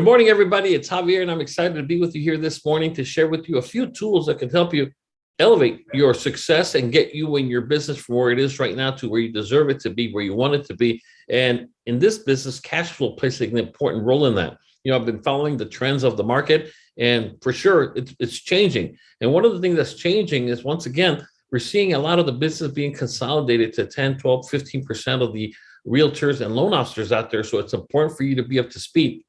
morning, everybody. It's Javier, and I'm excited to be with you here this morning to share with you a few tools that can help you elevate your success and get you in your business from where it is right now to where you deserve it to be, where you want it to be. And in this business, cash flow plays an important role in that. I've been following the trends of the market, and for sure, it's changing. And one of the things that's changing is, once again, we're seeing a lot of the business being consolidated to 10, 12, 15% of the realtors and loan officers out there. So it's important for you to be up to speed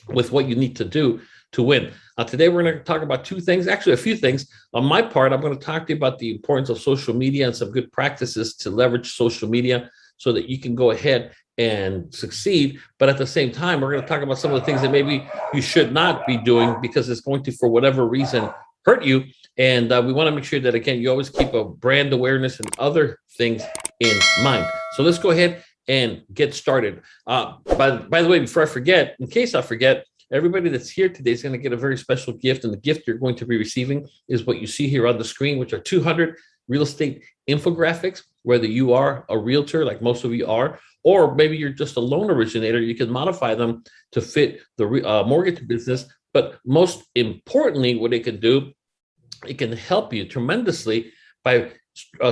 with what you need to do to win. Today, we're going to talk about two things, actually a few things. On my part, I'm going to talk to you about the importance of social media and some good practices to leverage social media so that you can go ahead and succeed. But at the same time, we're going to talk about some of the things that maybe you should not be doing because it's going to, for whatever reason, hurt you. And we want to make sure that, again, you always keep a brand awareness and other things in mind. So let's go ahead and get started. By the way, before I forget, in case I forget, everybody that's here today is going to get a very special gift. And the gift you're going to be receiving is what you see here on the screen, which are 200 real estate infographics. Whether you are a realtor, like most of you are, or maybe you're just a loan originator, you can modify them to fit the mortgage business. But most importantly, what it can do, it can help you tremendously by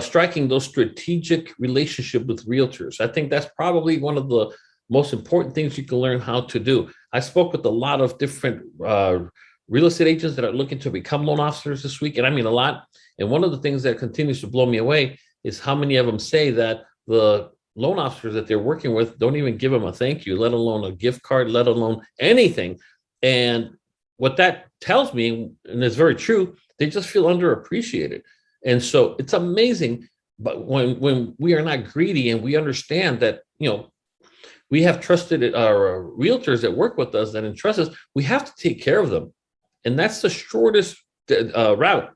striking those strategic relationship with realtors. I think that's probably one of the most important things you can learn how to do. I spoke with a lot of different real estate agents that are looking to become loan officers this week, and I mean a lot. And one of the things that continues to blow me away is how many of them say that the loan officers that they're working with don't even give them a thank you, let alone a gift card, let alone anything. And what that tells me, and it's very true, they just feel underappreciated. And so it's amazing. But when we are not greedy and we understand that, we have trusted realtors that work with us, that entrust us, we have to take care of them. And that's the shortest route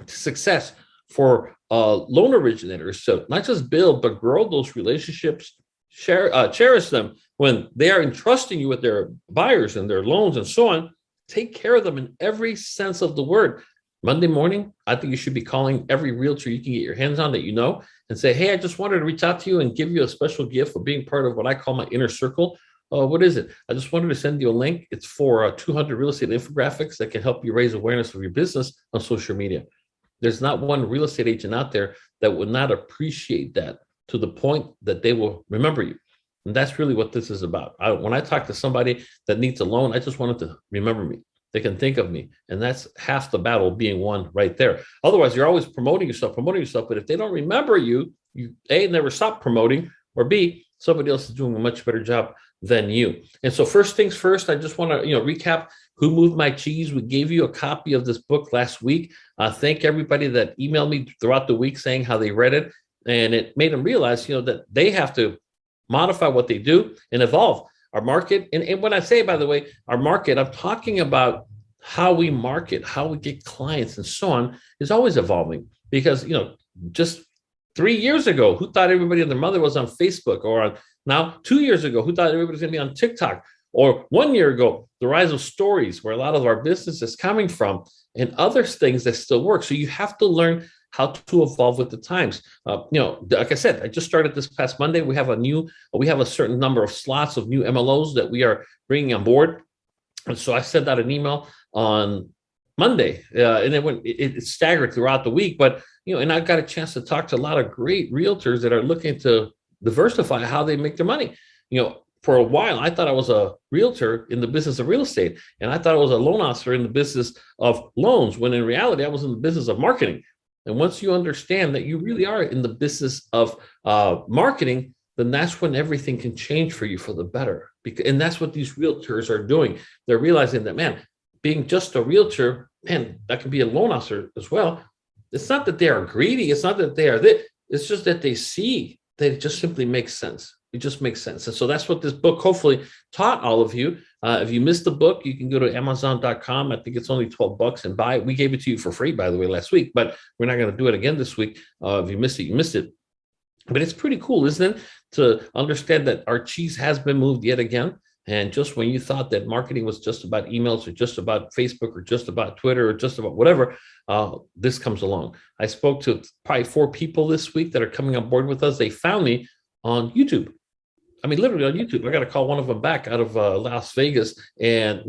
to success for loan originators. So not just build, but grow those relationships, cherish them when they are entrusting you with their buyers and their loans and so on. Take care of them in every sense of the word. Monday morning, I think you should be calling every realtor you can get your hands on that and say, hey, I just wanted to reach out to you and give you a special gift for being part of what I call my inner circle. What is it? I just wanted to send you a link. It's for 200 real estate infographics that can help you raise awareness of your business on social media. There's not one real estate agent out there that would not appreciate that to the point that they will remember you. And that's really what this is about. When I talk to somebody that needs a loan, I just want them to remember me. They can think of me. And that's half the battle being won right there. Otherwise, you're always promoting yourself. But if they don't remember you, A, never stop promoting, or B, somebody else is doing a much better job than you. And so first things first, I just want to recap Who Moved My Cheese. We gave you a copy of this book last week. Thank everybody that emailed me throughout the week saying how they read it. And it made them realize, that they have to modify what they do and evolve. Our market, and when I say, by the way, our market, I'm talking about how we market, how we get clients and so on, is always evolving. Because, just 3 years ago, who thought everybody and their mother was on Facebook? Or now 2 years ago, who thought everybody was going to be on TikTok? Or 1 year ago, the rise of stories, where a lot of our business is coming from, and other things that still work. So you have to learn how to evolve with the times. Like I said, I just started this past Monday. We have a certain number of slots of new MLOs that we are bringing on board. And so I sent out an email on Monday, and it staggered throughout the week. But, and I got a chance to talk to a lot of great realtors that are looking to diversify how they make their money. For a while, I thought I was a realtor in the business of real estate, and I thought I was a loan officer in the business of loans, when in reality, I was in the business of marketing. And once you understand that you really are in the business of marketing, then that's when everything can change for you for the better. And that's what these realtors are doing. They're realizing that, man, being just a realtor, man, that can be a loan officer as well. It's not that they are greedy. It's not that they are this. It's just that they see that it just simply makes sense. It just makes sense. And so that's what this book hopefully taught all of you. If you missed the book, you can go to Amazon.com. I think it's only $12 and buy it. We gave it to you for free, by the way, last week, but we're not going to do it again this week. If you missed it, you missed it. But it's pretty cool, isn't it, to understand that our cheese has been moved yet again. And just when you thought that marketing was just about emails or just about Facebook or just about Twitter or just about whatever, this comes along. I spoke to probably 4 people this week that are coming on board with us. They found me on YouTube. I mean, literally on YouTube. I got to call one of them back out of Las Vegas, and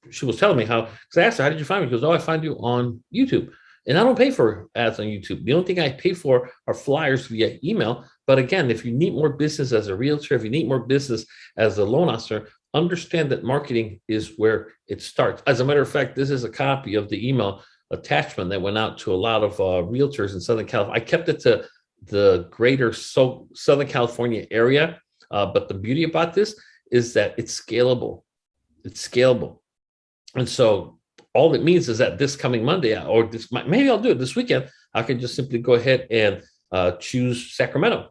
she was telling me how. Because I asked her, "How did you find me?" She goes, "Oh, I find you on YouTube." And I don't pay for ads on YouTube. The only thing I pay for are flyers via email. But again, if you need more business as a realtor, if you need more business as a loan officer, understand that marketing is where it starts. As a matter of fact, this is a copy of the email attachment that went out to a lot of realtors in Southern California. I kept it to the greater Southern California area. But the beauty about this is that it's scalable. It's scalable. And so all it means is that this coming Monday, or maybe I'll do it this weekend, I can just simply go ahead and choose Sacramento.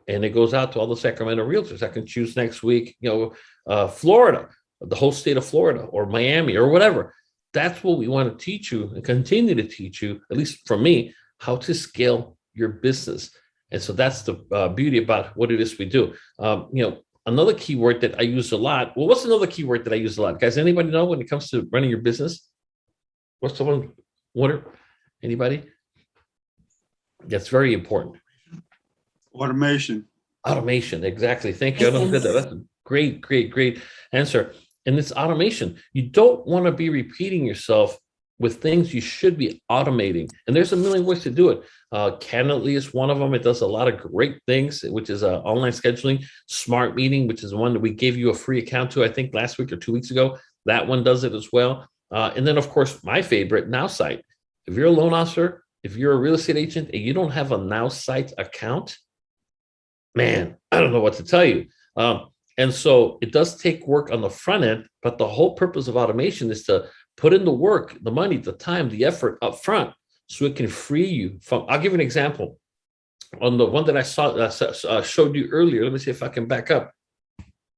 And it goes out to all the Sacramento realtors. I can choose next week, Florida, the whole state of Florida, or Miami, or whatever. That's what we want to teach you and continue to teach you, at least for me, how to scale your business. And so that's the beauty about what it is we do. Another keyword that I use a lot. Well, what's another keyword that I use a lot? Guys, anybody know when it comes to running your business? What's the one? What? Anybody? That's very important. Automation. Automation, exactly. Thank you. I don't get that. That's a great answer. And it's automation. You don't want to be repeating yourself with things you should be automating. And there's a million ways to do it. Calendly is one of them. It does a lot of great things, which is online scheduling. Smart Meeting, which is one that we gave you a free account to, I think last week or 2 weeks ago. That one does it as well. And then, of course, my favorite, Now Site. If you're a loan officer, if you're a real estate agent and you don't have a Now Site account, man, I don't know what to tell you. And so it does take work on the front end, but the whole purpose of automation is to put in the work, the money, the time, the effort up front, so it can free you from. I'll give you an example. On the one that I showed you earlier, let me see if I can back up.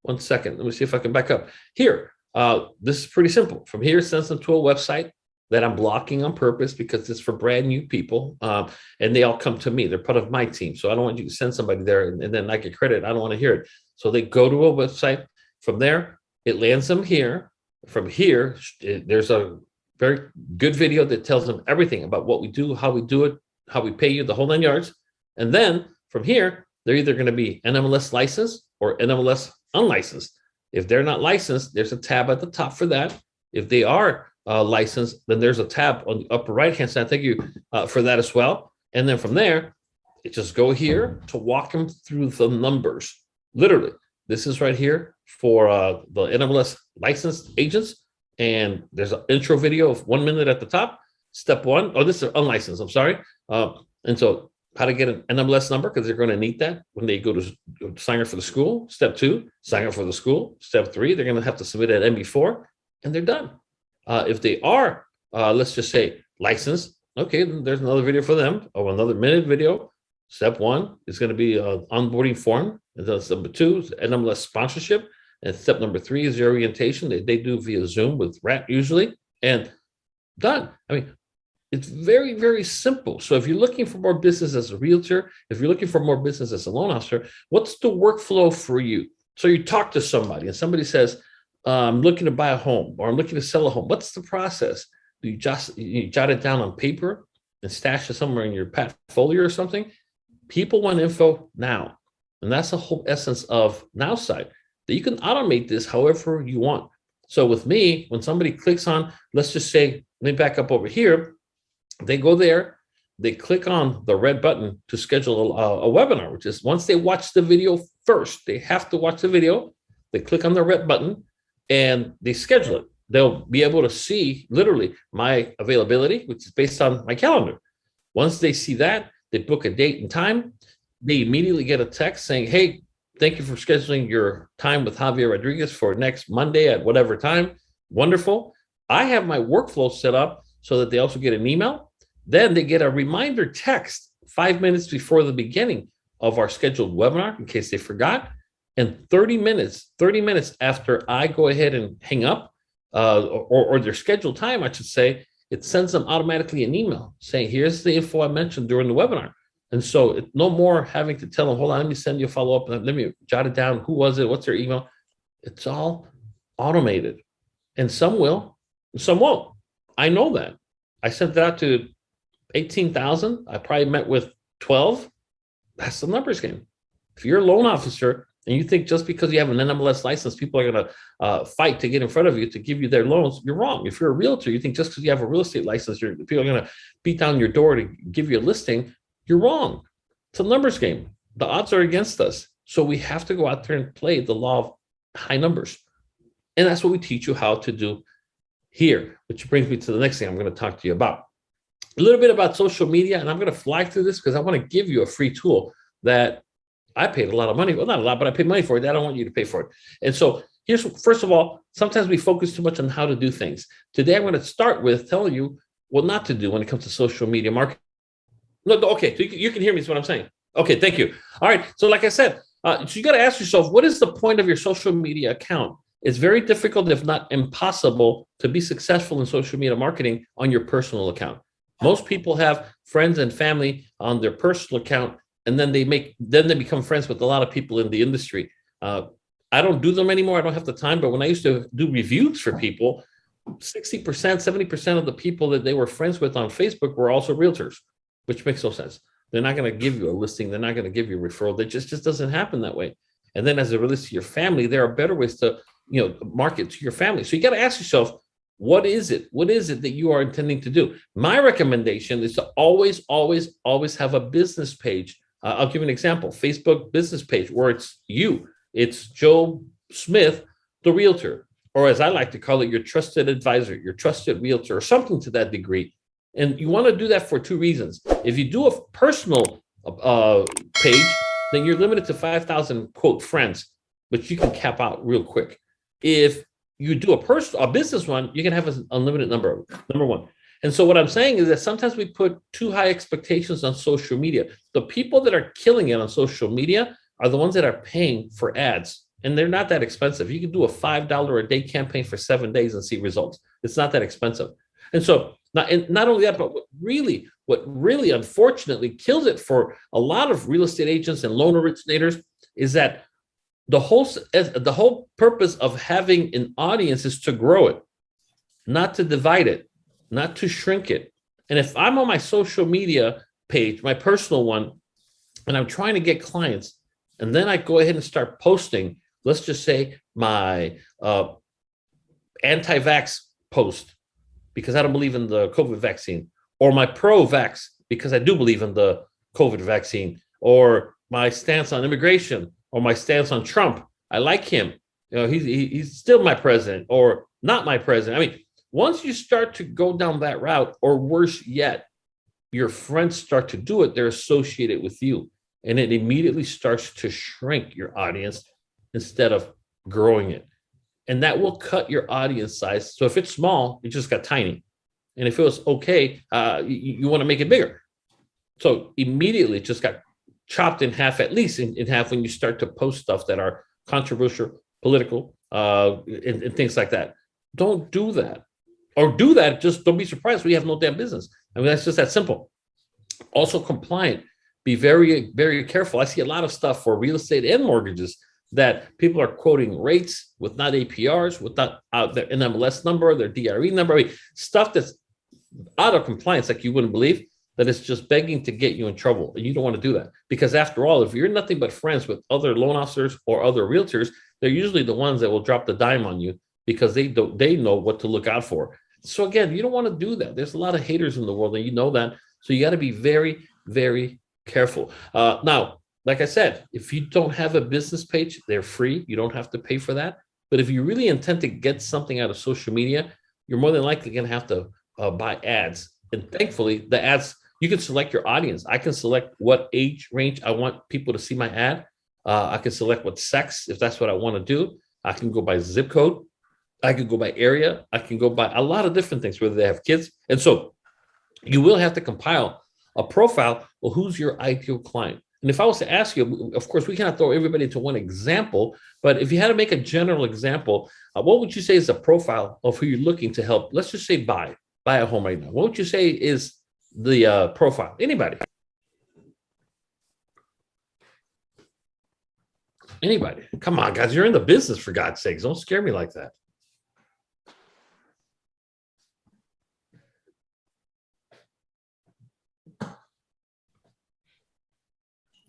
1 second. Let me see if I can back up. Here, this is pretty simple. From here, it sends them to a website that I'm blocking on purpose because it's for brand new people, and they all come to me. They're part of my team. So I don't want you to send somebody there and then I get credit. I don't want to hear it. So they go to a website. From there, it lands them here. From here, there's a very good video that tells them everything about what we do, how we do it, how we pay you, the whole 9 yards. And then from here, they're either going to be NMLS licensed or NMLS unlicensed. If they're not licensed, there's a tab at the top for that. If they are licensed, then there's a tab on the upper right-hand side. Thank you for that as well. And then from there, it just go here to walk them through the numbers. Literally, this is right here for the NMLS licensed agents. And there's an intro video of 1 minute at the top. Step one. Oh, this is unlicensed. I'm sorry. And so how to get an NMLS number, because they're going to need that when they go to sign up for the school. Step two, sign up for the school. Step three, they're going to have to submit an MB4, and they're done. If they are, let's just say, licensed, okay, then there's another video for them, or another minute video. Step one is going to be an onboarding form. And then number two is NMLS sponsorship. And step number three is your orientation. They do via Zoom with RAT usually, and done. I mean, it's very, very simple. So if you're looking for more business as a realtor, if you're looking for more business as a loan officer, what's the workflow for you? So you talk to somebody and somebody says, I'm looking to buy a home, or I'm looking to sell a home. What's the process? Do you jot it down on paper and stash it somewhere in your portfolio or something? People want info now. And that's the whole essence of Now Site, that you can automate this however you want. So with me, when somebody clicks on, let's just say, let me back up over here, they go there, they click on the red button to schedule a webinar, which is once they watch the video first, they have to watch the video, they click on the red button and they schedule it. They'll be able to see literally my availability, which is based on my calendar. Once they see that, they book a date and time, they immediately get a text saying, hey, thank you for scheduling your time with Javier Rodriguez for next Monday at whatever time. Wonderful. I have my workflow set up so that they also get an email. Then they get a reminder text 5 minutes before the beginning of our scheduled webinar in case they forgot. And 30 minutes after I go ahead and hang up, or their scheduled time, I should say, it sends them automatically an email saying, here's the info I mentioned during the webinar. And so no more having to tell them, hold on, let me send you a follow-up. Let me jot it down. Who was it? What's their email? It's all automated. And some will, some won't. I know that. I sent that out to 18,000. I probably met with 12. That's the numbers game. If you're a loan officer And you think just because you have an MLS license, people are going to fight to get in front of you to give you their loans. You're wrong. If you're a realtor, you think just because you have a real estate license, people are going to beat down your door to give you a listing. You're wrong. It's a numbers game. The odds are against us. So we have to go out there and play the law of high numbers. And that's what we teach you how to do here, which brings me to the next thing I'm going to talk to you about. A little bit about social media, and I'm going to fly through this because I want to give you a free tool that I paid a lot of money. Well, not a lot, but I paid money for it. I don't want you to pay for it. And so here's, first of all, sometimes we focus too much on how to do things. Today, I'm going to start with telling you what not to do when it comes to social media marketing. No, okay, so you can hear me is what I'm saying. Okay, thank you. All right, so like I said, so you got to ask yourself, what is the point of your social media account? It's very difficult, if not impossible, to be successful in social media marketing on your personal account. Most people have friends and family on their personal account, and then they become friends with a lot of people in the industry. I don't do them anymore. I don't have the time. But when I used to do reviews for people, 60%, 70% of the people that they were friends with on Facebook were also realtors, which makes no sense. They're not going to give you a listing. They're not going to give you a referral. That just doesn't happen that way. And then as it relates to your family, there are better ways to market to your family. So you got to ask yourself, what is it? What is it that you are intending to do? My recommendation is to always, always, always have a business page. I'll give you an example. Facebook business page where it's you. It's Joe Smith, the realtor, or as I like to call it, your trusted advisor, your trusted realtor, or something to that degree. And you want to do that for two reasons. If you do a personal page, then you're limited to 5,000 quote friends, which you can cap out real quick. If you do a business one, you can have an unlimited number one. And so what I'm saying is that sometimes we put too high expectations on social media. The people that are killing it on social media are the ones that are paying for ads. And they're not that expensive. You can do a $5 a day campaign for 7 days and see results. It's not that expensive. And so not only that, but what really unfortunately kills it for a lot of real estate agents and loan originators is that the whole purpose of having an audience is to grow it, not to divide it, not to shrink it. And if I'm on my social media page, my personal one, and I'm trying to get clients, and then I go ahead and start posting, let's just say my anti-vax post, because I don't believe in the COVID vaccine, or my pro-vax, because I do believe in the COVID vaccine, or my stance on immigration, or my stance on Trump. I like him. He's still my president, or not my president. I mean, once you start to go down that route, or worse yet, your friends start to do it, they're associated with you. And it immediately starts to shrink your audience instead of growing it. And that will cut your audience size. So if it's small, it just got tiny. And if it was okay, you want to make it bigger. So immediately it just got chopped in half, at least in half, when you start to post stuff that are controversial, political, and things like that. Don't do that. Or do that, just don't be surprised we have no damn business. I mean, that's just that simple. Also compliant. Be very, very careful. I see a lot of stuff for real estate and mortgages that people are quoting rates with not APRs, with not their NMLS number, their DRE number, I mean, stuff that's out of compliance like you wouldn't believe, that it's just begging to get you in trouble. And you don't want to do that. Because after all, if you're nothing but friends with other loan officers or other realtors, they're usually the ones that will drop the dime on you because they know what to look out for. So again, you don't want to do that. There's a lot of haters in the world, and you know that. So you got to be very, very careful. Now, like I said, if you don't have a business page, they're free. You don't have to pay for that. But if you really intend to get something out of social media, you're more than likely going to have to buy ads. And thankfully, the ads, you can select your audience. I can select what age range I want people to see my ad. I can select what sex, if that's what I want to do. I can go by zip code. I can go by area. I can go by a lot of different things, whether they have kids. And so you will have to compile a profile. Well, who's your ideal client? And if I was to ask you, of course, we cannot throw everybody into one example, but if you had to make a general example, what would you say is the profile of who you're looking to help? Let's just say buy a home right now. What would you say is the profile? Anybody? Anybody? Come on, guys, you're in the business, for God's sakes. Don't scare me like that.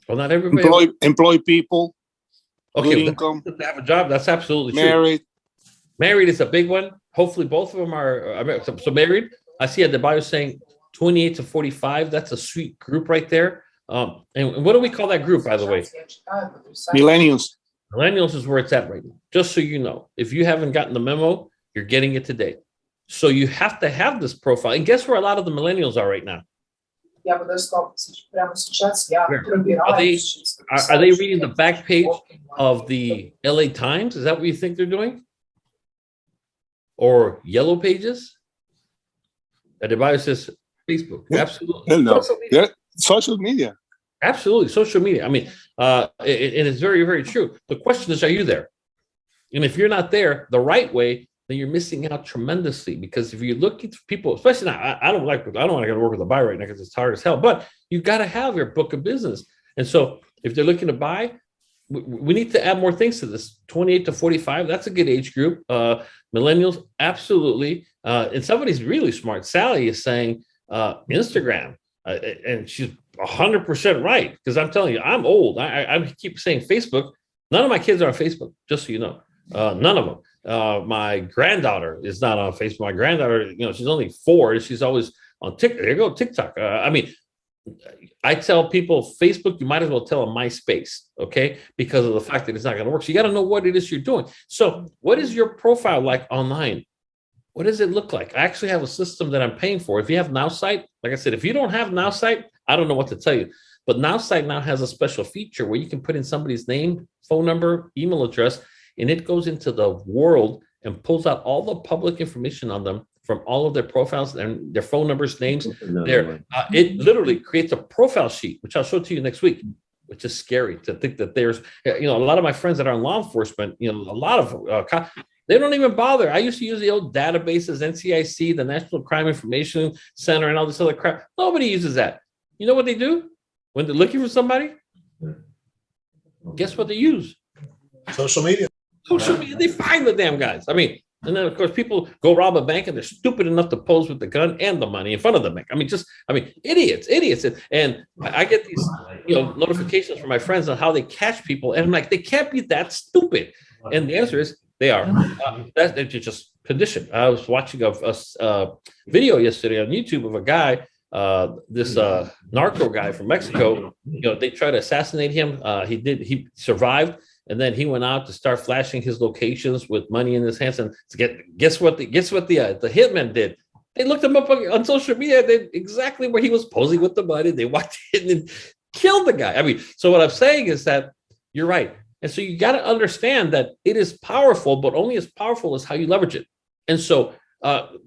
Well, not everybody. Employ people. Okay, good well, income, to have a job, that's absolutely true. married. Married is a big one. Hopefully, both of them are so married. I see at the bio saying 28 to 45. That's a sweet group right there. And what do we call that group, by the way? Millennials. Millennials is where it's at right now. Just so you know, if you haven't gotten the memo, you're getting it today. So you have to have this profile. And guess where a lot of the millennials are right now? Я бы даже сказала, прямо сейчас я Where? пробираюсь. Are they reading the back page of the LA Times? Is that what you think they're doing? Or Yellow Pages? The bio says Facebook. Absolutely. No, they're social media. Absolutely. Social media. I mean, and it's very, very true. The question is, are you there? And if you're not there the right way, then you're missing out tremendously. Because if you're looking for people, especially now, I don't want to go to work with a buy right now because it's hard as hell, but you got to have your book of business. And so if they're looking to buy, we need to add more things to this. 28 to 45, that's a good age group. Millennials, absolutely. And somebody's really smart. Sally is saying Instagram, and she's 100% right. Because I'm telling you, I'm old. I keep saying Facebook. None of my kids are on Facebook, just so you know. None of them. My granddaughter is not on Facebook. My granddaughter, she's only 4. She's always on TikTok. There you go, TikTok. I mean, I tell people Facebook, you might as well tell them MySpace, okay? Because of the fact that it's not going to work. So you got to know what it is you're doing. So what is your profile like online? What does it look like? I actually have a system that I'm paying for. If you have NowSite, like I said, if you don't have NowSite, I don't know what to tell you. But NowSite now has a special feature where you can put in somebody's name, phone number, email address, and it goes into the world and pulls out all the public information on them from all of their profiles and their phone numbers, names. It literally creates a profile sheet, which I'll show to you next week, which is scary to think that there's, a lot of my friends that are in law enforcement, a lot of, they don't even bother. I used to use the old databases, NCIC, the National Crime Information Center, and all this other crap. Nobody uses that. You know what they do when they're looking for somebody? Guess what they use? Social media. Social media. They find the damn guys. I mean, and then of course people go rob a bank and they're stupid enough to pose with the gun and the money in front of the bank. I mean, idiots. And I get these, notifications from my friends on how they catch people, and I'm like, they can't be that stupid. And the answer is they are. They're just conditioned. I was watching a video yesterday on YouTube of a guy, this narco guy from Mexico. They tried to assassinate him. He survived. And then he went out to start flashing his locations with money in his hands. And guess what the hitmen did? They looked him up on social media. They exactly where he was posing with the money. They walked in and killed the guy. I mean, so what I'm saying is that you're right. And so you got to understand that it is powerful, but only as powerful as how you leverage it. And so I'll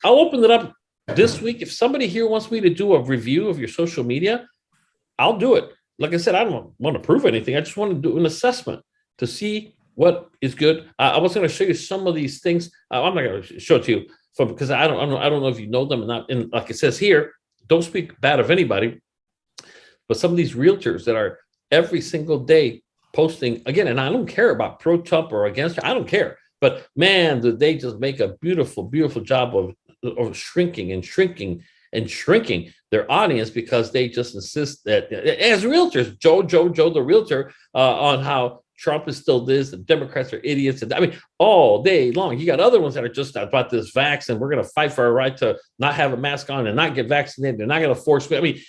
open it up this week. If somebody here wants me to do a review of your social media, I'll do it. Like I said, I don't want to prove anything. I just want to do an assessment to see what is good. I was going to show you some of these things. I'm not going to show it to you because I don't know if you know them or not. And like it says here, don't speak bad of anybody. But some of these realtors that are every single day posting again, and I don't care about pro Trump or against. I don't care. But man, do they just make a beautiful, beautiful job of shrinking their audience because they just insist that as realtors, Joe, the realtor, on how Trump is still this, the Democrats are idiots. And I mean, all day long, you got other ones that are just about this vax and we're going to fight for our right to not have a mask on and not get vaccinated. They're not going to force me. I mean,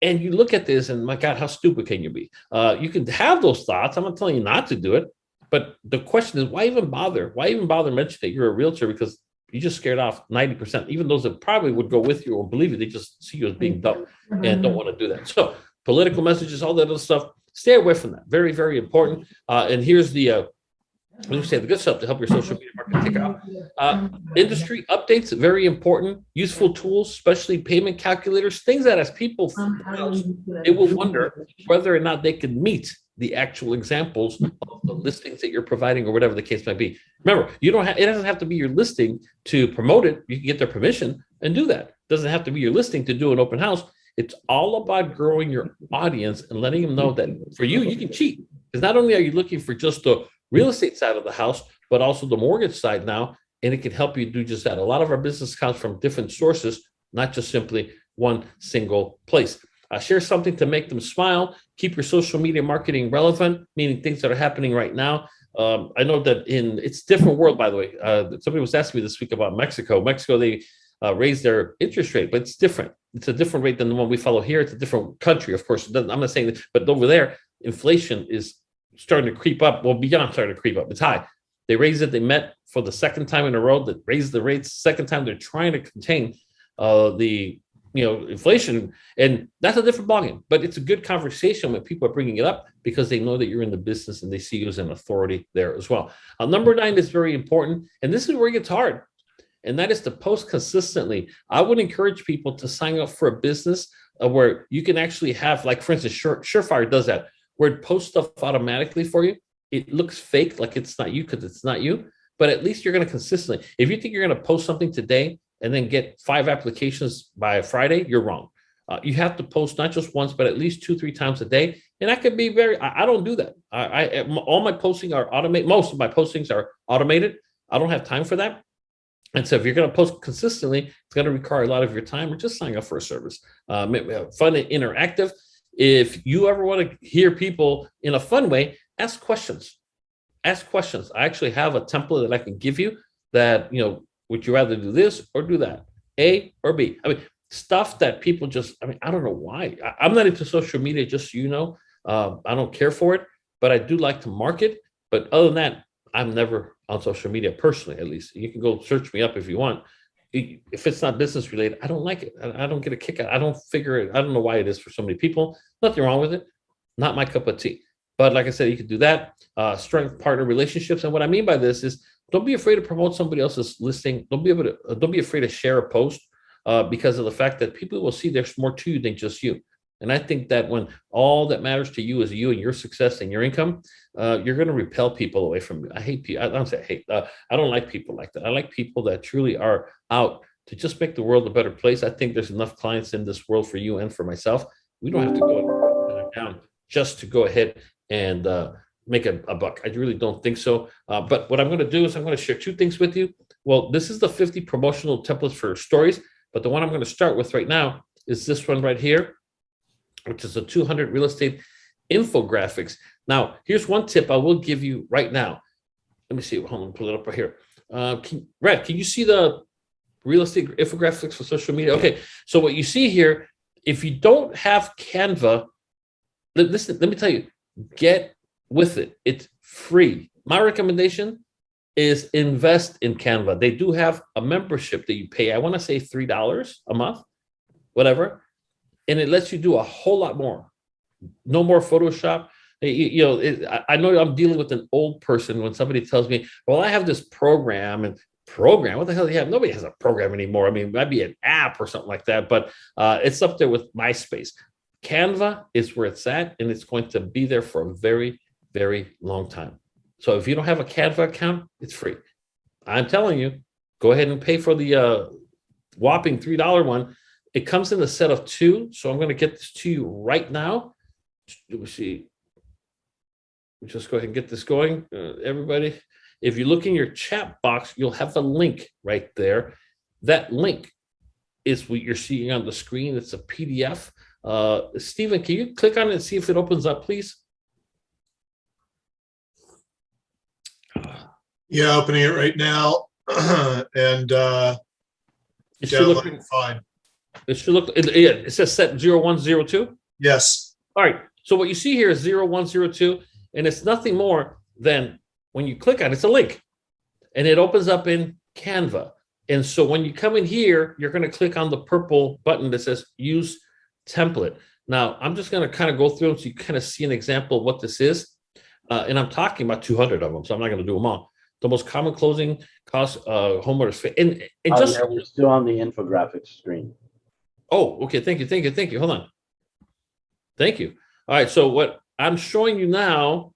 and you look at this and my God, how stupid can you be? You can have those thoughts. I'm not telling you not to do it. But the question is, why even bother? Why even bother mentioning that you're a realtor? Because you just scared off 90%. Even those that probably would go with you or believe you, they just see you as being dumb and don't want to do that. So political messages, all that other stuff, stay away from that. Very, very important. And here's the good stuff to help your social media market take off. Industry updates, very important. Useful tools, especially payment calculators, things that as people browse, they will wonder whether or not they can meet the actual examples of the listings that you're providing or whatever the case might be. Remember, it doesn't have to be your listing to promote it. You can get their permission and do that. It doesn't have to be your listing to do an open house. It's all about growing your audience and letting them know that for you can cheat. Because not only are you looking for just the real estate side of the house, but also the mortgage side now, and it can help you do just that. A lot of our business comes from different sources, not just simply one single place. Share something to make them smile. Keep your social media marketing relevant, meaning things that are happening right now. I know that it's different world, by the way. Somebody was asking me this week about Mexico. Mexico, they raised their interest rate, but it's different. It's a different rate than the one we follow here. It's a different country, of course. I'm not saying that, but over there, inflation is starting to creep up. Well, beyond starting to creep up, it's high. They raised it. They met for the second time in a row. That raised the rates. Second time they're trying to contain the inflation, and that's a different ballgame. But it's a good conversation when people are bringing it up because they know that you're in the business and they see you as an authority there as well. Number 9 is very important, and this is where it gets hard, and that is to post consistently. I would encourage people to sign up for a business where you can actually have, like for instance, Surefire does that, where it posts stuff automatically for you. It looks fake, like it's not you because it's not you, but at least you're going to consistently. If you think you're going to post something today and then get 5 applications by Friday, you're wrong. You have to post not just once, but at least 2-3 times a day. And I could be I don't do that. All my postings are automated. Most of my postings are automated. I don't have time for that. And so if you're going to post consistently, it's going to require a lot of your time, or just sign up for a service. Fun and interactive. If you ever want to hear people in a fun way, ask questions. Ask questions. I actually have a template that I can give you that, would you rather do this or do that? A or B? I mean, stuff that people just, I don't know why. I'm not into social media, just so you know. I don't care for it, but I do like to market. But other than that, I'm never on social media personally, at least. You can go search me up if you want. If it's not business related, I don't like it. I don't get a kick out. I don't figure it. I don't know why it is for so many people. Nothing wrong with it. Not my cup of tea. But like I said, you can do that. Strength partner relationships. And what I mean by this is, don't be afraid to promote somebody else's listing. Don't be afraid to share a post because of the fact that people will see there's more to you than just you. And I think that when all that matters to you is you and your success and your income, you're going to repel people away from you. I hate people. I don't say hate. I don't like people like that. I like people that truly are out to just make the world a better place. I think there's enough clients in this world for you and for myself. We don't have to go down just to go ahead and make a buck. I really don't think so. But what I'm going to do is I'm going to share 2 things with you. Well, this is the 50 promotional templates for stories, but the one I'm going to start with right now is this one right here, which is a 200 real estate infographics. Now, here's one tip I will give you right now. Let me see. Hold on, pull it up right here. Red, can you see the real estate infographics for social media? Okay, so what you see here, if you don't have Canva, listen, let me tell you, get with it. It's free. My recommendation is invest in Canva. They do have a membership that you pay. I want to say $3 a month, whatever. And it lets you do a whole lot more. No more Photoshop. I know I'm dealing with an old person when somebody tells me, well, I have this program. And program, what the hell do you have? Nobody has a program anymore. I mean, it might be an app or something like that, but it's up there with MySpace. Canva is where it's at, and it's going to be there for a very, very long time. So if you don't have a Canva account, it's free. I'm telling you, go ahead and pay for the whopping $3 one. It comes in a set of 2, so I'm going to get this to you right now. Let me see. Just go ahead and get this going, everybody. If you look in your chat box, you'll have a link right there. That link is what you're seeing on the screen. It's a PDF. Stephen, can you click on it and see if it opens up, please? Yeah, opening it right now. And It should look fine. It should look, it says set 0102. Yes. All right. So what you see here is 0102, and it's nothing more than when you click on it, it's a link, and it opens up in Canva. And so when you come in here, you're going to click on the purple button that says use template. Now, I'm just going to kind of go through them so you kind of see an example of what this is. And I'm talking about 200 of them, so I'm not going to do them all. The most common closing costs, homeowners. And just yeah, we're still on the infographics screen. Oh, okay. Thank you. Hold on. Thank you. All right. So what I'm showing you now,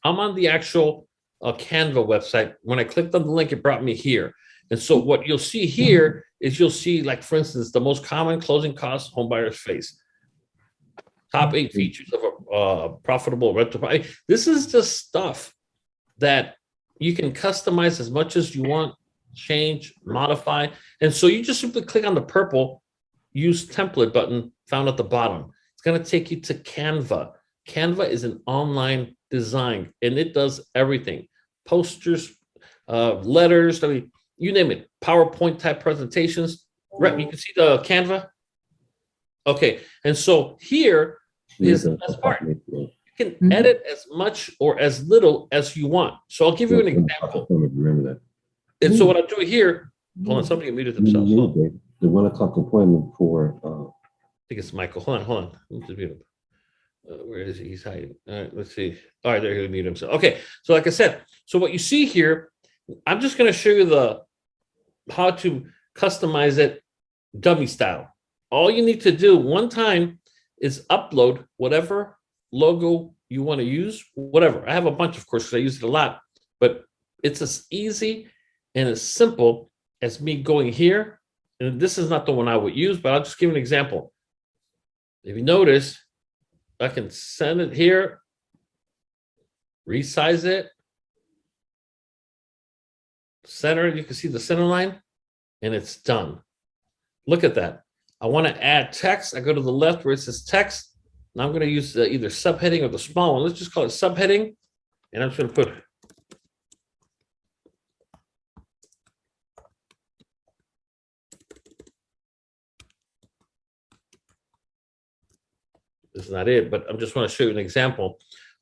I'm on the actual Canva website. When I clicked on the link, it brought me here. And so what you'll see here is you'll see, like, for instance, the most common closing costs home buyers face. Top 8 features of a profitable rental property. This is just stuff that you can customize as much as you want, change, modify. And so you just simply click on the purple use template button found at the bottom. It's going to take you to Canva. Canva is an online design, and it does everything. Posters, letters, I mean, you name it, PowerPoint type presentations. Right, you can see the Canva. Okay, and so here is the best part. You can edit as much or as little as you want. So I'll give you an example. Remember that. And so what I do here, hold on, somebody muted themselves. Hold on. The 1 o'clock appointment for. I think it's Michael. Hold on. Let me just mute him. Where is he? He's hiding. All right, let's see. All right, there he muted himself. Okay, so like I said, so what you see here, I'm just going to show you how to customize it dummy style. All you need to do one time is upload whatever logo you want to use, whatever. I have a bunch, of course, because I use it a lot, but it's as easy and as simple as me going here. And this is not the one I would use, but I'll just give an example. If you notice, I can send it here, resize it, center it. You can see the center line, and it's done. Look at that. I want to add text. I go to the left where it says text. Now I'm going to use either subheading or the small one. Let's just call it subheading. And I'm just going to put this is not it, but I just want to show you an example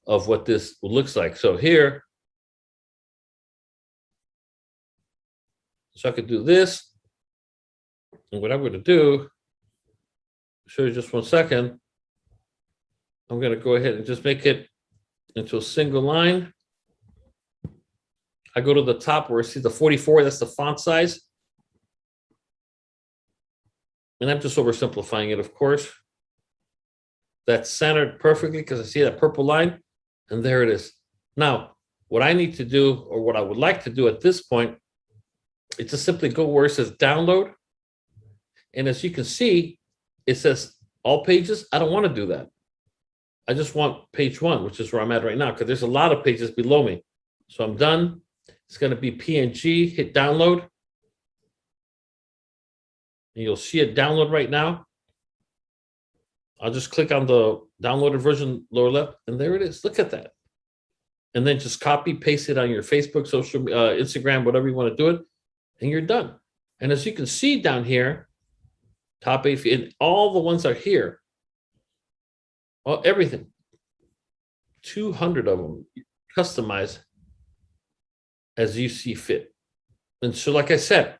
of what this looks like. So here, so I could do this. And what I'm going to do, show you just 1 second. I'm going to go ahead and just make it into a single line. I go to the top where I see the 44, that's the font size. And I'm just oversimplifying it, of course. That's centered perfectly because I see that purple line, and there it is. Now, what I need to do, or what I would like to do at this point, is to simply go where it says download. And as you can see, it says all pages. I don't want to do that. I just want page 1, which is where I'm at right now, because there's a lot of pages below me. So I'm done. It's going to be PNG, hit download. And you'll see it download right now. I'll just click on the downloaded version lower left, and there it is. Look at that. And then just copy, paste it on your Facebook, social, Instagram, whatever you want to do it, and you're done. And as you can see down here, top 8, and all the ones are here. Well, everything. 200 of them customize as you see fit. And so, like I said,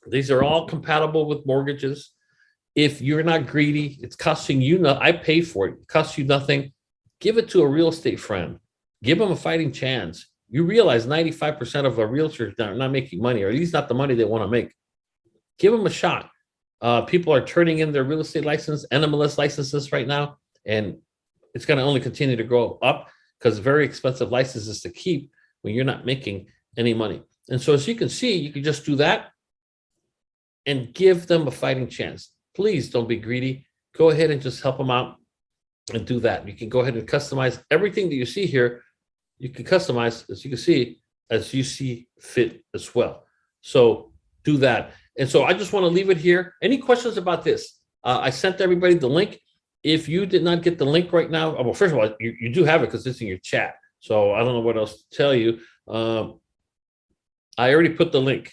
these are all compatible with mortgages. If you're not greedy, it's costing you nothing. I pay for it. It costs you nothing. Give it to a real estate friend. Give them a fighting chance. You realize 95% of our realtors are not making money, or at least not the money they want to make. Give them a shot. People are turning in their real estate license, NMLS licenses right now, and it's going to only continue to grow up because very expensive licenses to keep when you're not making any money. And so as you can see, you can just do that and give them a fighting chance. Please don't be greedy. Go ahead and just help them out and do that. You can go ahead and customize everything that you see here. You can customize, as you can see, as you see fit as well. So do that. And so I just want to leave it here. Any questions about this? I sent everybody the link. If you did not get the link right now, well, first of all, you do have it because it's in your chat. So I don't know what else to tell you. I already put the link.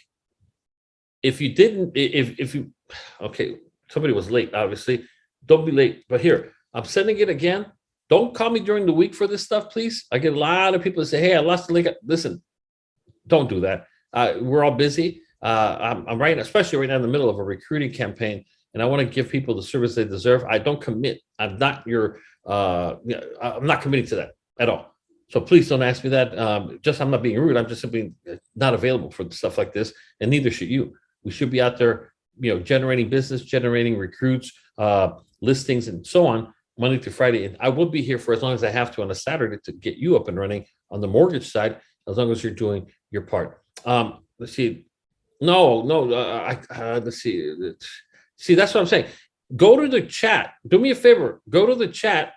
If you didn't, if you, okay, somebody was late, obviously. Don't be late. But here, I'm sending it again. Don't call me during the week for this stuff, please. I get a lot of people that say, hey, I lost the link. Listen, don't do that. We're all busy. I'm right, especially right now in the middle of a recruiting campaign, and I want to give people the service they deserve. I don't commit. I'm not I'm not committing to that at all. So please don't ask me that. I'm not being rude. I'm just simply not available for stuff like this, and neither should you. We should be out there, generating business, generating recruits, listings, and so on, Monday through Friday. And I will be here for as long as I have to on a Saturday to get you up and running on the mortgage side, as long as you're doing your part. Let's see. Let's see. See, that's what I'm saying. Go to the chat. Do me a favor. Go to the chat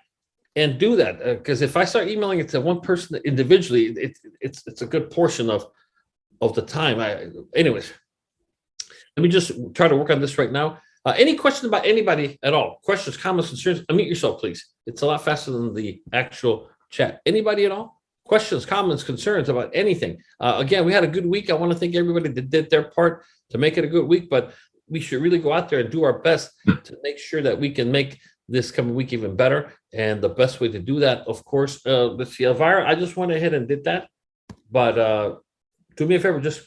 and do that. Because if I start emailing it to one person individually, it's a good portion of the time. Anyways, Let me just try to work on this right now. Any questions about anybody at all? Questions, comments, concerns? Unmute yourself, please. It's a lot faster than the actual chat. Anybody at all? Questions, comments, concerns about anything? Again, we had a good week. I want to thank everybody that did their part to make it a good week, but we should really go out there and do our best to make sure that we can make this coming week even better. And the best way to do that, of course, let's see, Elvira, I just went ahead and did that. But do me a favor, just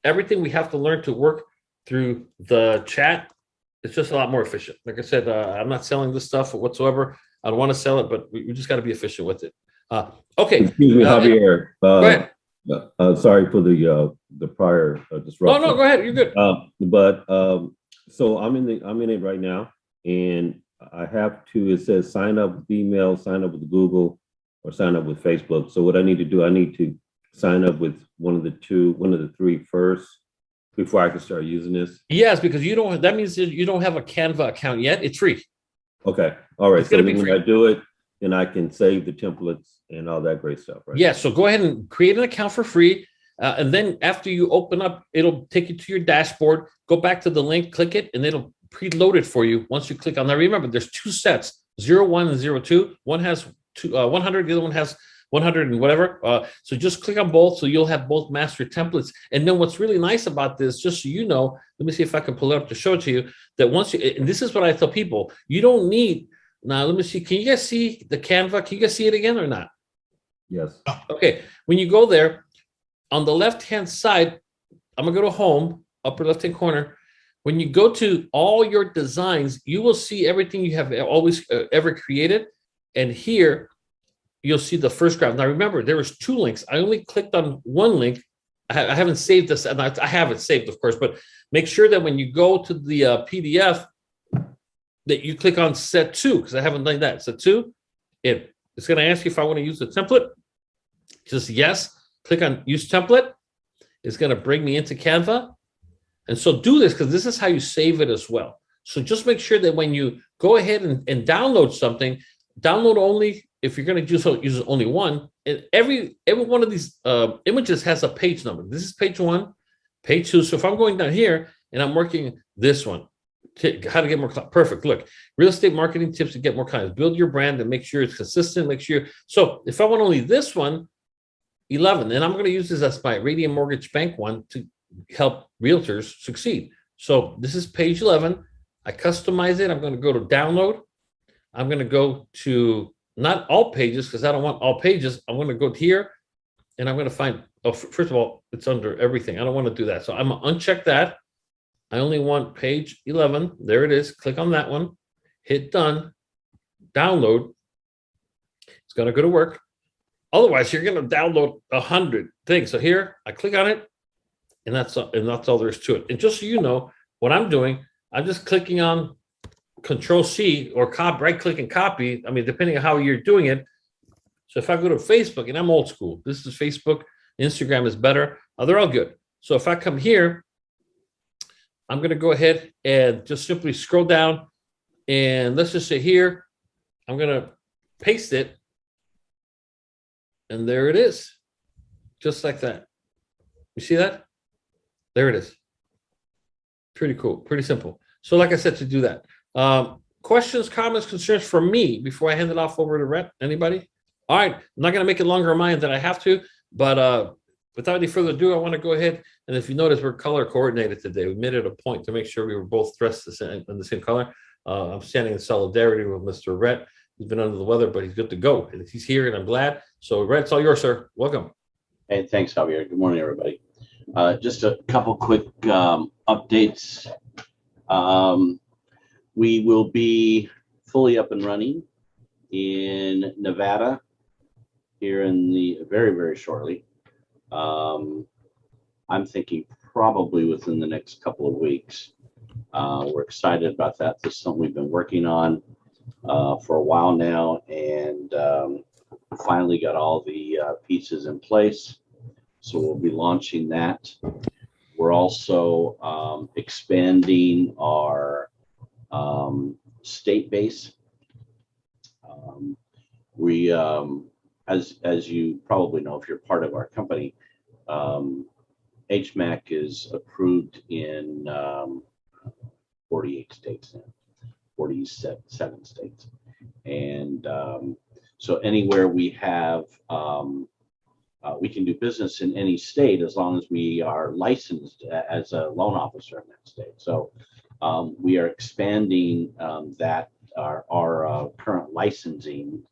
everything we have to learn to work through the chat. It's just a lot more efficient. Like I said, I'm not selling this stuff whatsoever. I don't want to sell it, but we just got to be efficient with it. Okay. Excuse me, Javier. Go ahead. Sorry for the prior disruption. No, go ahead. You're good. So I'm in it right now, and I have to. It says sign up with email, sign up with Google, or sign up with Facebook. So what I need to do, I need to sign up with one of the three first before I can start using this. Yes, because you don't. That means that you don't have a Canva account yet. It's free. Okay. All right. It's So gonna be when free. I do it, then I can save the templates and all that great stuff, right? Yeah. So go ahead and create an account for free. And then after you open up, it'll take you to your dashboard. Go back to the link, click it, and it'll preload it for you once you click on that. Remember, there's two sets, 01 and 02. One has 100, the other one has 100 and whatever. So just click on both so you'll have both master templates. And then what's really nice about this, just so you know, let me see if I can pull it up to show it to you, that once you, and this is what I tell people, you don't need, now let me see, can you guys see the Canva? Can you guys see it again or not? Yes. Okay, when you go there, on the left-hand side, I'm gonna go to home, upper left-hand corner. When you go to all your designs, you will see everything you have always ever created. And here, you'll see the first graph. Now remember, there was two links. I only clicked on one link. I haven't saved this, and I have it saved, of course, but make sure that when you go to the PDF, that you click on set 2, because I haven't done that. Set 2, it's gonna ask you if I wanna use the template. Just yes. Click on use template. It's going to bring me into Canva. And so do this because this is how you save it as well. So just make sure that when you go ahead and download something, download only if you're going to use only one. And every one of these images has a page number. This is page 1, page 2. So if I'm going down here and I'm working this one, how to get more clients. Perfect. Look, real estate marketing tips to get more clients. Build your brand and make sure it's consistent. Make sure. So if I want only this one, 11, and I'm going to use this as my Radian Mortgage Bank one to help realtors succeed. So this is page 11. I customize it. I'm going to go to download. I'm going to go to not all pages because I don't want all pages. I'm going to go here and I'm going to find, oh, first of all, it's under everything. I don't want to do that. So I'm going to uncheck that. I only want page 11. There it is. Click on that one. Hit done. Download. It's going to go to work. Otherwise, you're going to download 100 things. So here, I click on it, and that's all there is to it. And just so you know, what I'm doing, I'm just clicking on Control-C or right-click and copy. I mean, depending on how you're doing it. So if I go to Facebook, and I'm old school, this is Facebook, Instagram is better. They're all good. So if I come here, I'm going to go ahead and just simply scroll down, and let's just say here, I'm going to paste it. And there it is, just like that. You see that? There it is. Pretty cool, pretty simple. So like I said, to do that. Questions, comments, concerns from me before I hand it off over to Rhett? Anybody? All right, I'm not going to make it longer on mine than I have to, but without any further ado, I want to go ahead. And if you notice, we're color coordinated today. We made it a point to make sure we were both dressed in the same color. I'm standing in solidarity with Mr. Rhett. He's been under the weather, but he's good to go. And he's here, and I'm glad. So, Rhett, it's all yours, sir. Welcome. Hey, thanks, Javier. Good morning, everybody. Just a couple quick updates. We will be fully up and running in Nevada here in the very, very shortly. I'm thinking probably within the next couple of weeks. We're excited about that. This is something we've been working on for a while now, and finally got all the pieces in place. So we'll be launching that. We're also expanding our state base. We, as you probably know, if you're part of our company, HMAC is approved in 48 states now, 47 states. And so anywhere we have, we can do business in any state as long as we are licensed as a loan officer in that state. So we are expanding that our current licensing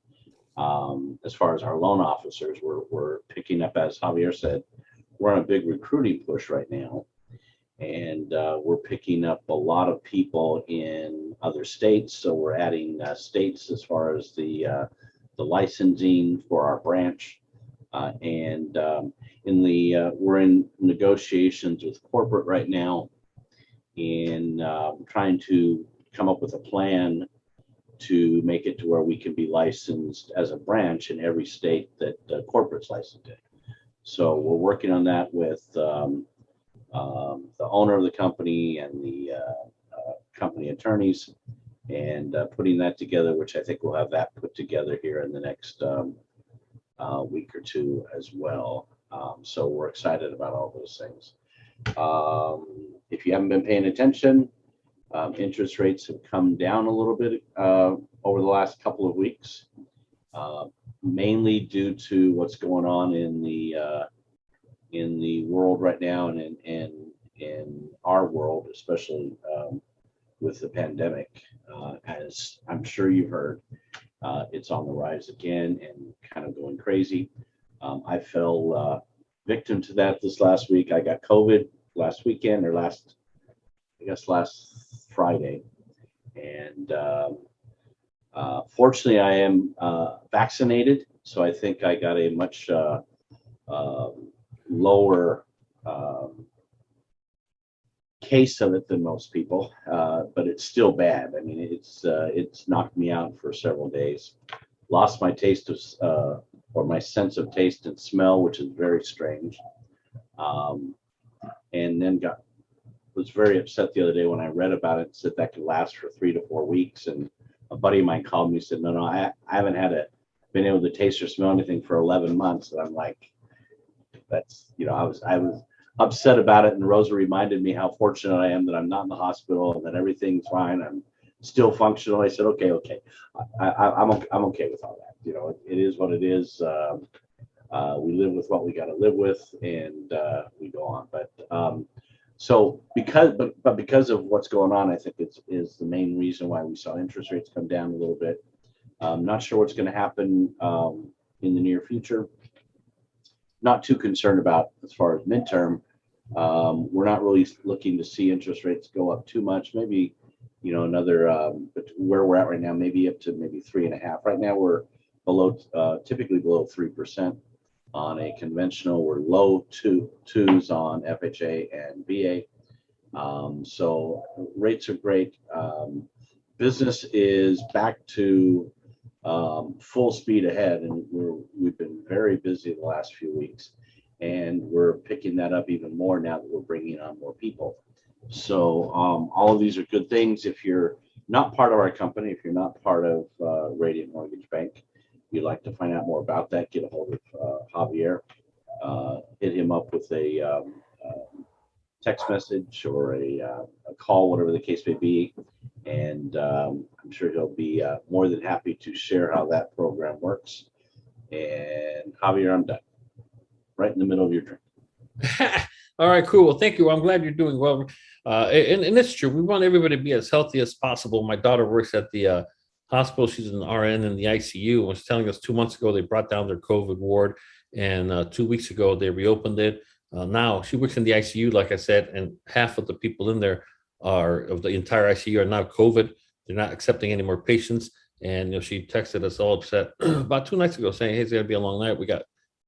as far as our loan officers. We're picking up, as Javier said, we're on a big recruiting push right now. And we're picking up a lot of people in other states. So we're adding states as far as the licensing for our branch. And we're in negotiations with corporate right now in trying to come up with a plan to make it to where we can be licensed as a branch in every state that corporate's licensed in. So we're working on that with the owner of the company and the company attorneys, and putting that together, which I think we'll have that put together here in the next week or two as well. So we're excited about all those things. If you haven't been paying attention, interest rates have come down a little bit over the last couple of weeks, mainly due to what's going on in the world right now, and in our world, especially with the pandemic. As I'm sure you've heard, it's on the rise again and kind of going crazy. I fell victim to that this last week. I got COVID last weekend, or last Friday. And fortunately, I am vaccinated, so I think I got a much lower case of it than most people, but it's still bad. I mean, it's knocked me out for several days. Lost my taste of, or my sense of taste and smell, which is very strange. And then was very upset the other day when I read about it. Said that could last for 3 to 4 weeks. And a buddy of mine called me and said, no, I haven't been able to taste or smell anything for 11 months. And I'm like, that's, I was upset about it. And Rosa reminded me how fortunate I am that I'm not in the hospital and that everything's fine. I'm still functional. I said, okay. I'm okay with all that. It is what it is. We live with what we got to live with, and we go on. But so because of what's going on, I think is the main reason why we saw interest rates come down a little bit. Not sure what's going to happen in the near future. Not too concerned about as far as midterm. We're not really looking to see interest rates go up too much. Maybe another, but where we're at right now, maybe up to maybe 3.5. Right now we're typically below 3%. On a conventional, we're low twos on FHA and VA. So rates are great. Business is back to full speed ahead, and we've been very busy the last few weeks, and we're picking that up even more now that we're bringing on more people. So all of these are good things. If you're not part of our company, if you're not part of Radiant Mortgage Bank, you'd like to find out more about that, get a hold of Javier, hit him up with a text message or a call, whatever the case may be. And I'm sure he'll be more than happy to share how that program works. And Javier, I'm done. Right in the middle of your drink. All right, cool. Well, thank you. I'm glad you're doing well. And it's true. We want everybody to be as healthy as possible. My daughter works at the hospital. She's an RN in the ICU. Was telling us 2 months ago they brought down their COVID ward, and 2 weeks ago they reopened it. Now she works in the ICU, like I said, and half of the people in there of the entire ICU are now COVID. They're not accepting any more patients. And she texted us all upset about 2 nights ago saying, hey, it's going to be a long night. We got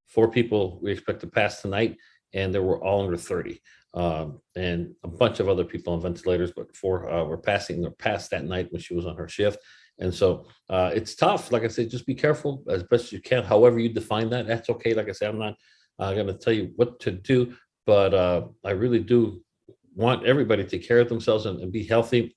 4 people we expect to pass tonight, and they were all under 30. And a bunch of other people on ventilators, but 4 were passing or passed that night when she was on her shift. And so it's tough. Like I said, just be careful as best as you can. However you define that, that's okay. Like I said, I'm not going to tell you what to do, but I really do want everybody to take care of themselves and be healthy.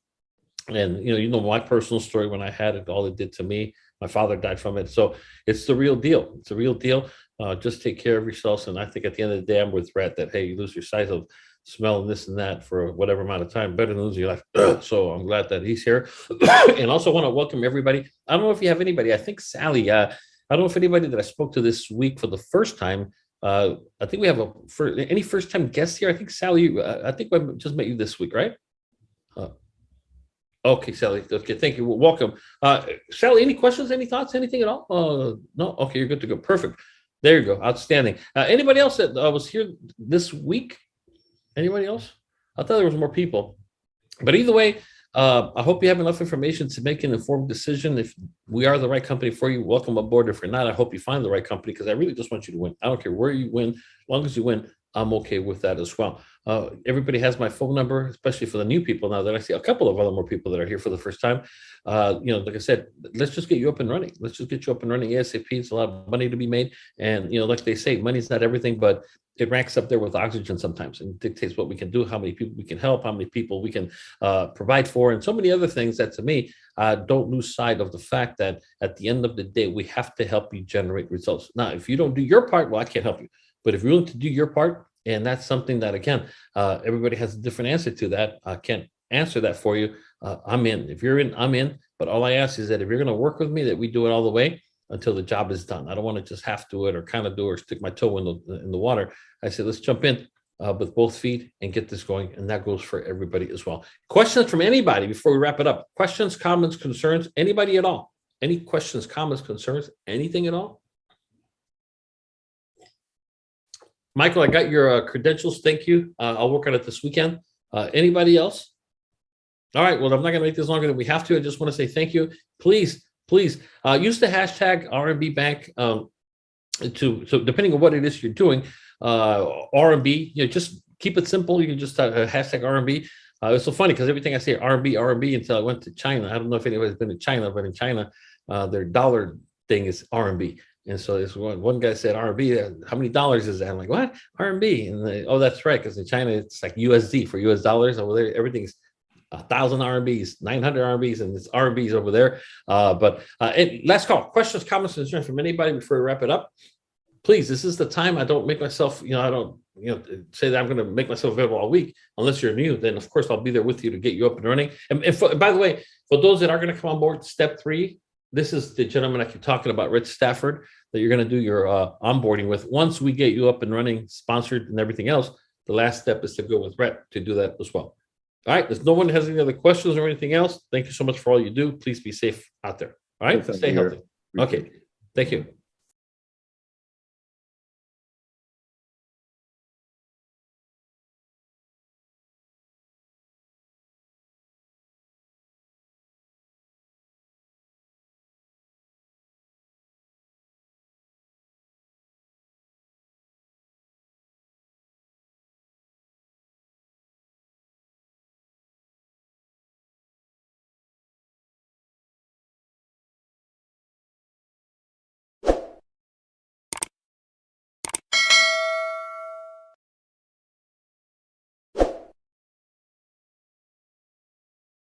And, my personal story when I had it, all it did to me, my father died from it. So it's the real deal. It's a real deal. Just take care of yourselves. And I think at the end of the day, I'm with Brett that, hey, you lose your sight of smell and this and that for whatever amount of time, better than losing your life. So I'm glad that he's here. And also want to welcome everybody. I don't know if you have anybody. I think Sally, I don't know if anybody that I spoke to this week for the first time. I think we have any first time guests here. I think Sally, I think I just met you this week, right? Okay, Sally. Okay, thank you. Well, welcome. Sally, any questions, any thoughts, anything at all? No? Okay, you're good to go. Perfect. There you go. Outstanding. Anybody else that was here this week? Anybody else? I thought there was more people. But either way, I hope you have enough information to make an informed decision. If we are the right company for you, welcome aboard. If we're not, I hope you find the right company because I really just want you to win. I don't care where you win. As long as you win, I'm okay with that as well. Everybody has my phone number, especially for the new people now that I see a couple of other more people that are here for the first time. Like I said, let's just get you up and running. Let's just get you up and running ASAP. It's a lot of money to be made. And, like they say, money's not everything, but it ranks up there with oxygen sometimes and dictates what we can do, how many people we can help, how many people we can provide for, and so many other things that to me, don't lose sight of the fact that at the end of the day, we have to help you generate results. Now, if you don't do your part, well, I can't help you. But if you're willing to do your part, and that's something that, again, everybody has a different answer to that. I can't answer that for you. I'm in. If you're in, I'm in. But all I ask is that if you're going to work with me, that we do it all the way until the job is done. I don't want to just have to it or kind of do or stick my toe in the water. I said, let's jump in with both feet and get this going. And that goes for everybody as well. Questions from anybody before we wrap it up? Questions, comments, concerns, anybody at all? Any questions, comments, concerns, anything at all? Michael, I got your credentials. Thank you. I'll work on it this weekend. Anybody else? All right. Well, I'm not going to make this longer than we have to. I just want to say thank you. Please use the hashtag RMB Bank so depending on what it is you're doing, RMB, just keep it simple. You can just hashtag RMB. It's so funny because everything I say RMB until I went to China. I don't know if anybody's been to China, but in China, their dollar thing is RMB. And so this one guy said RMB, how many dollars is that? I'm like, what? RMB? And oh, that's right, because in China it's like USD for US dollars. Over there, everything's 1,000 RMBs, 900 RMBs, and it's RMBs over there. But last call. Questions, comments, concerns from anybody before we wrap it up? Please, this is the time. I don't make myself, I don't, say that I'm going to make myself available all week. Unless you're new, then of course I'll be there with you to get you up and running. And by the way, for those that are going to come on board, step 3. This is the gentleman I keep talking about, Rich Stafford, that you're going to do your onboarding with. Once we get you up and running, sponsored and everything else, the last step is to go with Brett to do that as well. All right. If no one has any other questions or anything else, thank you so much for all you do. Please be safe out there. All right. Stay healthy. Okay. Thank you.